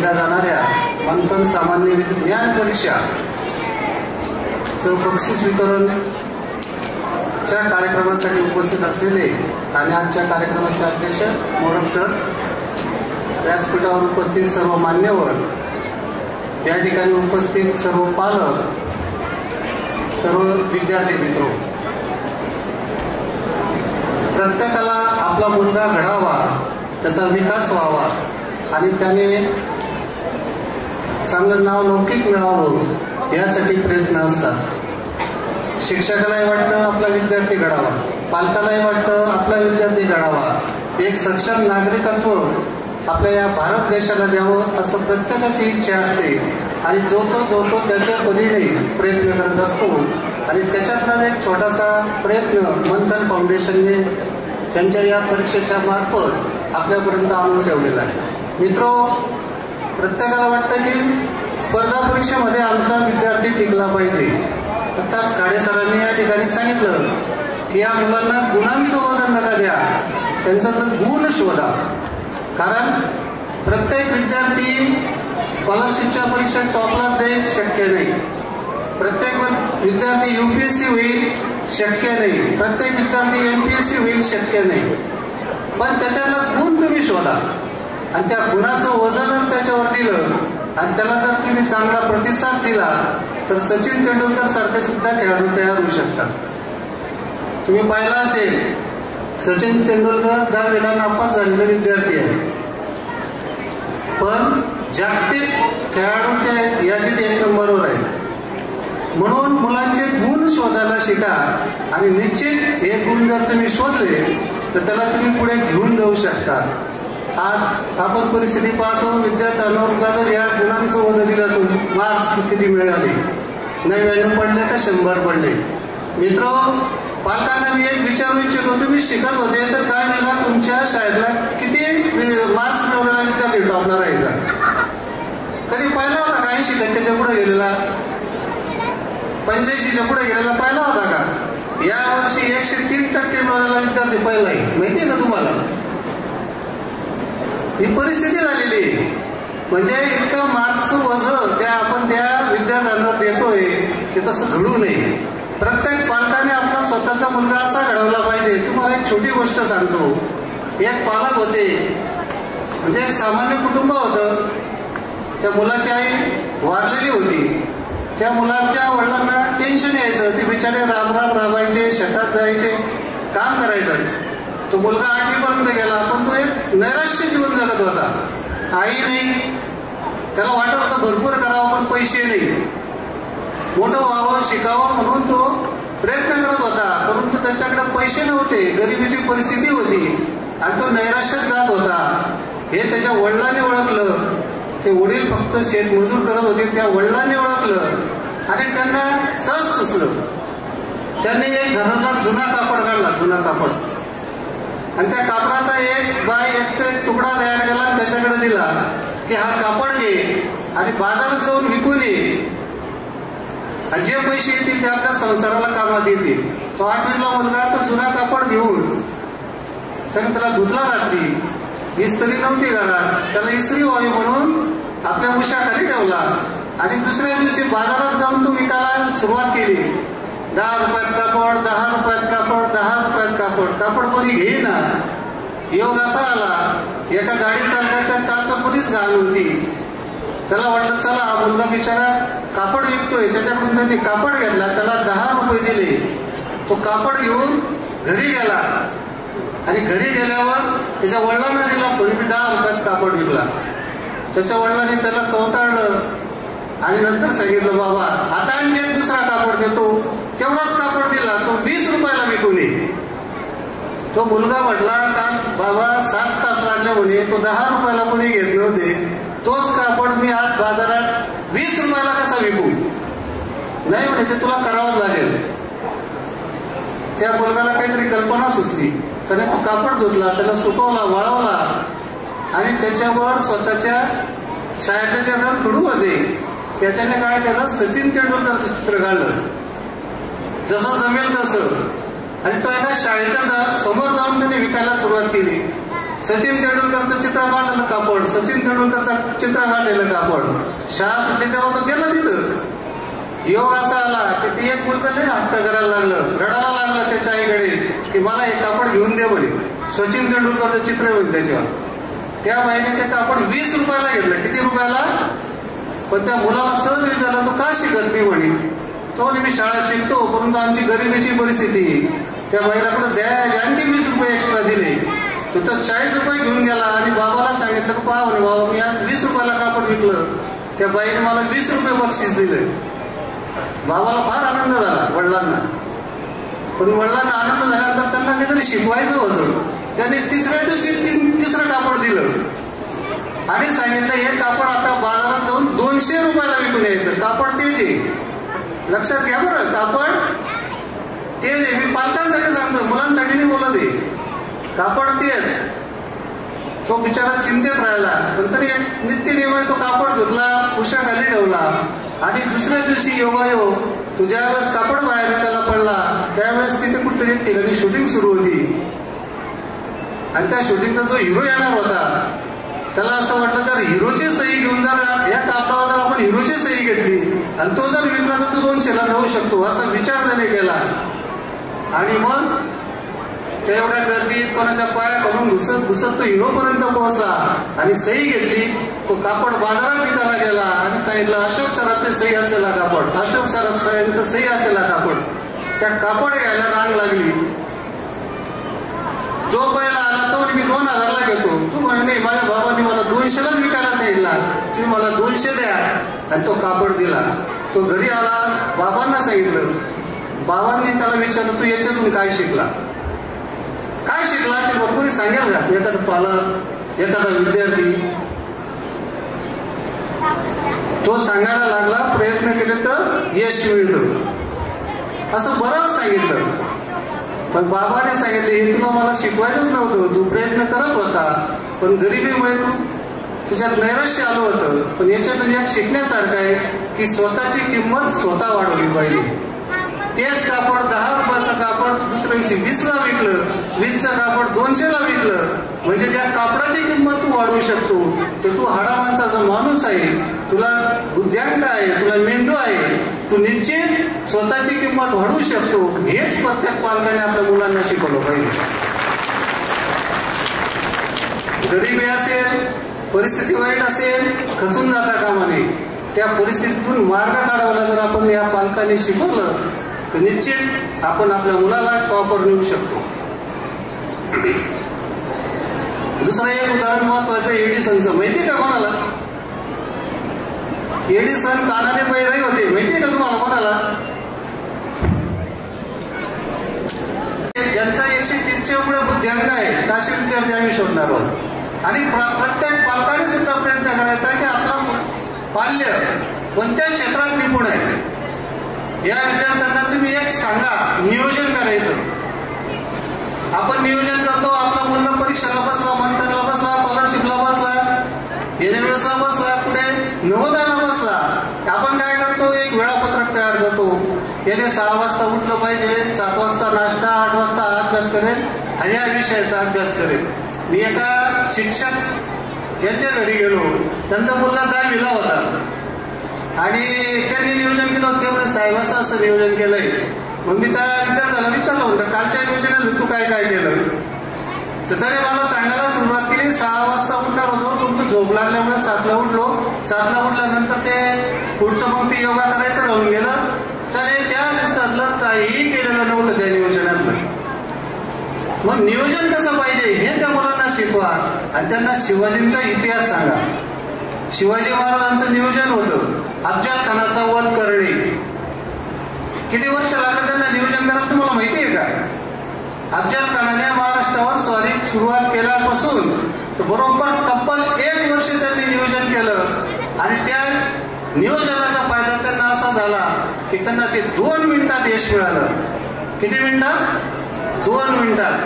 घेतल्या जाणाऱ्या मंथन सामान्य विज्ञान परीक्षा बक्षीस वितरणच्या कार्यक्रमासाठी उपस्थित असलेले आणि आजच्या कार्यक्रमाचे अध्यक्ष मोडक सर, व्यासपीठावर उपस्थित सर्व मान्यवर, या ठिकाणी उपस्थित सर्व पालक, सर्व विद्यार्थी मित्र, प्रत्येकाला आपला मुलगा घडावा, त्याचा विकास व्हावा आणि त्याने चांगलं नाव लौकिक मिळावं यासाठी प्रयत्न असतात. शिक्षकालाही वाटतं आपला विद्यार्थी घडावा, पालकालाही वाटतं आपला विद्यार्थी घडावा, एक सक्षम नागरिकत्व आपल्या या भारत देशाला द्यावं असं प्रत्येकाची इच्छा असते आणि जो तो त्याच्या परीने प्रयत्न करत असतो. आणि त्याच्यातलाच एक छोटासा प्रयत्न मंथन फाउंडेशनने त्यांच्या या परीक्षेच्या मार्फत आपल्यापर्यंत आणून ठेवलेला आहे. मित्रो, प्रत्येकाला वाटतं की स्पर्धा परीक्षेमध्ये आमचा विद्यार्थी टिकला पाहिजे. आत्ताच खाडे सरांनी या ठिकाणी सांगितलं की या मुलांना गुणांचं वजन नका द्या, त्यांचा तर गुण शोधा. कारण प्रत्येक विद्यार्थी स्कॉलरशिपच्या परीक्षेत टॉपला जाईल शक्य नाही, प्रत्येक विद्यार्थी UPSC होईल शक्य नाही, प्रत्येक विद्यार्थी MPSC होईल शक्य नाही. पण त्याच्याला गुण तुम्ही शोधा आणि त्या गुणाचं वजन जर त्याच्यावर दिलं आणि त्याला जर तुम्ही चांगला प्रतिसाद दिला तर सचिन तेंडुलकर सारखे सुद्धा खेळाडू तयार होऊ शकतात. तुम्ही पाहिलं असेल, सचिन तेंडुलकर 10 वेळा नापास झालेले विद्यार्थी आहे, पण जागतिक खेळाडूच्या यादीत 1 नंबरवर आहे. म्हणून मुलांचे गुण शोधायला शिका आणि निश्चित हे गुण जर तुम्ही शोधले तर त्याला तुम्ही पुढे घेऊन जाऊ शकता. आज आपण परिस्थिती पाहतो, विद्यार्थ्यांना जर या गुणांचं वजन दिलं तर मार्क्स किती मिळाले, 99 पडले का 100 पडले. मित्र, पालकांना मी एक विचारू इच्छितो, तुम्ही शिकत होते तर काय मिळाला तुमच्या शाळेतला किती मार्क्स मिळवलेला विद्यार्थी टॉपला राहायचा? कधी पाहिला होता का? 80% पुढे गेलेला, 85च्या पुढे गेलेला पाहिला होता का? या वर्षी 103% मिळवलेला विद्यार्थी पहिलाही. माहितीये का तुम्हाला? ही परिस्थिती झालेली आहे. म्हणजे इतकं मार्क्सचं वजन आपण त्या विद्यार्थ्यांना देतोय ते तसं घडू नये. प्रत्येक पालकाने आपला स्वतःचा मुलगा असा घडवला पाहिजे. तुम्हाला एक छोटी गोष्ट सांगतो. एक पालक होते, म्हणजे एक सामान्य कुटुंब होतं, त्या मुलाची आई वारलेली होती. त्या मुलाच्या वडिलांना टेन्शन यायचं, ते बिचारे राबराब राबायचे, शेतात जायचे, काम करायचं. तो मुलगा 8वी पर्यंत गेला, पण तो एक नैराश्य जीवन जगत होता. आई नाही, त्याला वाटत होतं भरपूर करावं पण पैसे नाही, मोठं व्हावं शिकावं म्हणून तो प्रयत्न करत होता, परंतु त्याच्याकडे पैसे नव्हते, गरिबीची परिस्थिती होती आणि तो नैराश्यात जात होता. हे त्याच्या वडिलांनी ओळखलं. ते वडील फक्त शेतमजूर करत होते, त्या वडिलांनी ओळखलं आणि त्यांना सहज सुचलं. त्यांनी एक घराला जुना कापड काढला, जुना कापड, आणि त्या कापडाचा एक तुकडा तयार केला आणि त्याच्याकडे दिला की हा कापड घे आणि बाजारात जाऊन विकून ये, आणि जे पैसे येतील ते आपल्या संसाराला कामात येतील. तो 8वीतला मुलगा तो जुना कापड घेऊन त्याने त्याला धुतला. रात्री इस्त्री नव्हती घरात, त्याला इस्त्री व्हावी म्हणून आपल्या उशाखाली ठेवला आणि दुसऱ्या दिवशी बाजारात जाऊन तो विकायला सुरुवात केली. 10 रुपयात कापड, 10 रुपयात कापड, 10 रुपयात कापड. कापड कोणी घेईना. योग असा आला, एका गाडी चालकाच्या काचा पुरीच घाण होती. त्याला वाटलं चला हा मुलगा बिचारा कापड विकतोय, त्याच्याकडून त्यांनी कापड घेतला, त्याला 10 रुपये दिले. तो कापड घेऊन घरी गेला आणि घरी गेल्यावर त्याच्या वडिलांना दिला, कोणी 10 रुपयात कापड विकला. त्याच्या वडिलांनी त्याला कवटाळलं आणि नंतर सांगितलं, बाबा आता आणखी एक दुसरा कापड देतो. तेवढाच कापड दिला, तो 20 रुपयाला विकून ये. तो मुलगा म्हटला का बाबा 7 तास लागले म्हणे, तो 10 रुपयाला कोणी घेत नव्हते, तोच कापड मी आज बाजारात 20 रुपयाला कसा विकू? नाही म्हणे, ते तुला करावंच लागेल. त्या मुलगाला काहीतरी कल्पना सुचली, त्याने तो कापड धुतला, त्याला सुकवला, वाळवला आणि त्याच्यावर स्वतःच्या शाळेतले जे रंग खडू होते त्याच्याने काय केलं, सचिन तेंडुलकरचं चित्र काढलं जसं जमेल तसं, आणि तो एका शाळेच्या समोर जाऊन त्याने विकायला सुरुवात केली. सचिन तेंडुलकरचं चित्र काढलेलं कापड, सचिन तेंडुलकरचं चित्र काढलेलं कापड. शाळा सुटली तेव्हा तो गेला तिथं. योग असा आला की ती एक मुलगा नाही हट्ट करायला लागलं, रडायला लागलं त्याच्या आईकडे की मला हे कापड घेऊन दे म्हणे. सचिन तेंडुलकरचं चित्र होईल त्याच्यावर. त्या बाईने ते कापड 20 रुपयाला घेतलं. किती रुपयाला? पण त्या मुलाला सहज विचारलं तो का शिकत नाही म्हणे. तो म्हणे मी शाळा शिकतो परंतु आमची गरिबीची परिस्थिती. त्या बाईला द्यायला आणखी 20 रुपये एक्स्ट्रा दिले. तो तर 40 रुपये घेऊन गेला आणि बाबाला सांगितलं की पहा म्हणे बाबा मी आज 20 रुपयाला कापड विकलं. त्या बाईने मला 20 रुपये बक्षीस दिले. बाबाला फार आनंद झाला वडिलांना. पण वडिलांना आनंद झाल्यानंतर त्यांना काहीतरी शिकवायचं होतं. त्यांनी तिसऱ्या दिवशी तिसरं कापड दिलं आणि सांगितलं हे कापड आता बाजारात जाऊन 200 रुपयाला विकून यायचं. कापड तेच आहे, लक्षात घ्या बरं. कापड तेच आहे. मी पालकांसाठी सांगतो, मुलांसाठी नाही बोलत आहे. कापड तेच. तो बिचारा चिंतेत राहिला पण तरी नित्य नियमाने तो कापड धुतला, उशाखाली ठेवला आणि दुसऱ्या दिवशी योगायोग तो ज्या वेळेस कापड बाहेर विकायला पडला त्यावेळेस तिथे कुठतरी एक ठिकाणी शूटिंग सुरू होती आणि त्या शूटिंगचा जो हिरो येणार होता त्याला असं वाटलं जर हिरोची सही घेऊन जर या कापडावर जर आपण हिरोची सही घेतली आणि तो जर विकला तर तो 200ला जाऊ शकतो असा विचार त्याने केला. आणि मग त्या एवढ्या गर्दीत कोणाच्या पाया घालून घुसत तो हिरोपर्यंत पोहोचला आणि सही घेतली. तो कापड बाजारात विकायला गेला आणि सांगितलं अशोक सरांचे सही असलेला कापड, अशोक सरांचं सही असलेला कापड. त्या कापड घ्यायला रांग लागली. जो पहिला आला तो मी 2000ला घेतो. तू म्हणे नाही माझ्या बाबांनी मला 200लाच विकायला सांगितला, तुम्ही मला 200 द्या. आणि तो कापड दिला. तो घरी आला, बाबांना सांगितलं. बाबांनी त्याला विचारलं तू याच्यातून काय शिकला, काय शिकला असे भरपूर सांगेल का एखादा पालक, एखादा विद्यार्थी. तो सांगायला लागला प्रयत्न केले तर यश मिळतं असं बरंच सांगितलं. पण बाबाने सांगितले हे तुला मला शिकवायचंच नव्हतं, तू प्रयत्न करत होता पण गरिबीमुळे तुझ्यात नैराश्य आलं होतं. पण याच्यातून एक शिकण्यासारखं आहे की स्वतःची किंमत स्वतः वाढवली पाहिजे. तेच कापड 10 रुपयाचं कापड दुसऱ्या दिवशी 20ला विकलं, 20चं कापड 200ला विकलं म्हणजे ज्या कापडाची किंमत तू वाढवू शकतो तर तू हाडा माणसाचा माणूस आहे, तुला बुद्ध्यांक आहे, तुला मेंदू आहे, तू निश्चित स्वतःची किंमत वाढवू शकतो. हेच प्रत्येक पालकाने आपल्या मुलांना शिकवलं पाहिजे. गरिबी असेल, परिस्थिती वाईट असेल, खचून जाता कामा नये. त्या परिस्थितीतून मार्ग काढायला जर आपण या पालकांनी शिकवलं तर निश्चित आपण आपल्या मुलाला टॉपर नेऊ शकतो. दुसरं एक उदाहरण महत्वाचं एडिसनचं. माहितीये का कोणाला? एडिसन कानाने बहिरे होते. माहितीये का तुम्हाला कोणाला? ज्यांचा 103 एवढे बुद्ध्यांक आहे काशी विद्यार्थी आम्ही शोधणार आहोत. आणि प्रत्येक पालकाने सुद्धा प्रयत्न करायचा की आपला पाल्य कोणत्या क्षेत्रात निपुण आहे या विद्यार्थ्यांना तुम्ही एक सांगा. नियोजन करायचं. आपण नियोजन करतो आपला मुलगा परीक्षेला बसला, मंथनला बसला, स्कॉलरशिपला बसला, एनएमएसला बसला, पुढे नवोदयाला बसला. आपण काय करतो एक वेळापत्रक तयार करतो. याने 6 वाजता उठलं पाहिजे, 7 वाजता नाश्ता, 8 वाजता अभ्यास करेल आणि या विषयाचा अभ्यास करेल. मी एका शिक्षक यांच्या घरी गेलो. त्यांचा मुलगा 10वीला होता आणि त्यांनी नियोजन केलं होतं. त्यामुळे साहेब असं नियोजन केलंय. मग मी त्या विद्यार्थ्याला विचारलं होतं कालच्या नियोजनात तू काय काय केलं. तर त्याने मला सांगायला सुरुवात केली 6 वाजता उठणार होतो, तुमचं झोप लागल्यामुळे 7ला उठलो. 7ला उठल्यानंतर ते पुढचं मग ते योगा करायचं राहून गेलं. त्याने त्या दिवसातलं काहीही केलेलं नव्हतं त्या नियोजनातलं. मग नियोजन कसं पाहिजे हे त्या मुलांना शिकवा आणि त्यांना शिवाजींचा इतिहास सांगा. शिवाजी महाराजांचं नियोजन होतं अफजल खानाचा वध करणे. किती वर्ष लागलं त्यांना नियोजन करायला तुम्हाला माहिती आहे का? अफजल खानाने महाराष्ट्रावर स्वारी सुरुवात केल्यापासून तर बरोबर तब्बल 1 वर्ष त्यांनी नियोजन केलं आणि त्या नियोजनाचा फायदा त्यांना असा झाला की त्यांना ते 2 मिनिटात यश मिळालं. किती मिनिटात? 2 मिनिटात.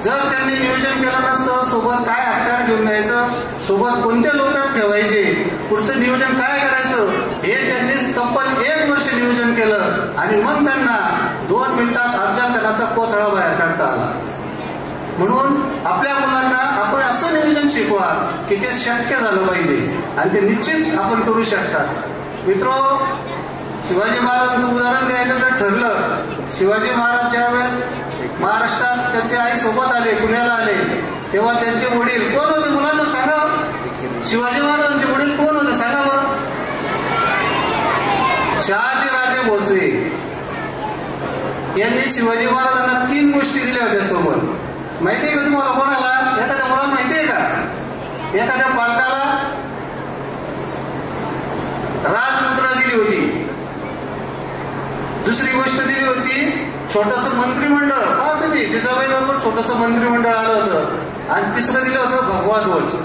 जर त्यांनी नियोजन केलं नसतं सोबत काय हत्यार घेऊन जायचं, सोबत कोणते लोक ठेवायचे, पुढचं नियोजन काय करायचं हे त्यांनी तब्बल 1 वर्ष नियोजन केलं आणि मग त्यांना 2 मिनिटात अफजल खानाचा कोथळा बाहेर काढता आला. म्हणून आपल्या मुलांना आपण शिकवा की ते शक्य झालं पाहिजे आणि ते निश्चित आपण करू शकतात. मित्रो, शिवाजी महाराजांचं उदाहरण द्यायचं जर ठरलं, शिवाजी महाराज ज्या वेळेस महाराष्ट्रात त्यांचे आई सोबत आले, पुण्याला आले, तेव्हा त्यांचे वडील कोण होते? मुलांना सांगा. शिवाजी महाराजांचे वडील कोण होते सांगा बरं? शहाजीराजे भोसले यांनी शिवाजी महाराजांना 3 गोष्टी दिल्या होत्या सोबत. माहिती आहे का तुम्हाला? कोणाला? एखाद्या मुलाला माहिती आहे का? एखाद्या पालकाला राजमुद्रा दिली होती. दुसरी गोष्ट दिली होती छोटस मंत्रिमंडळ. तुम्ही जिजाबाई बरोबर छोटस मंत्रिमंडळ आलं होतं. आणि तिसरं दिलं होतं भगवा ध्वज.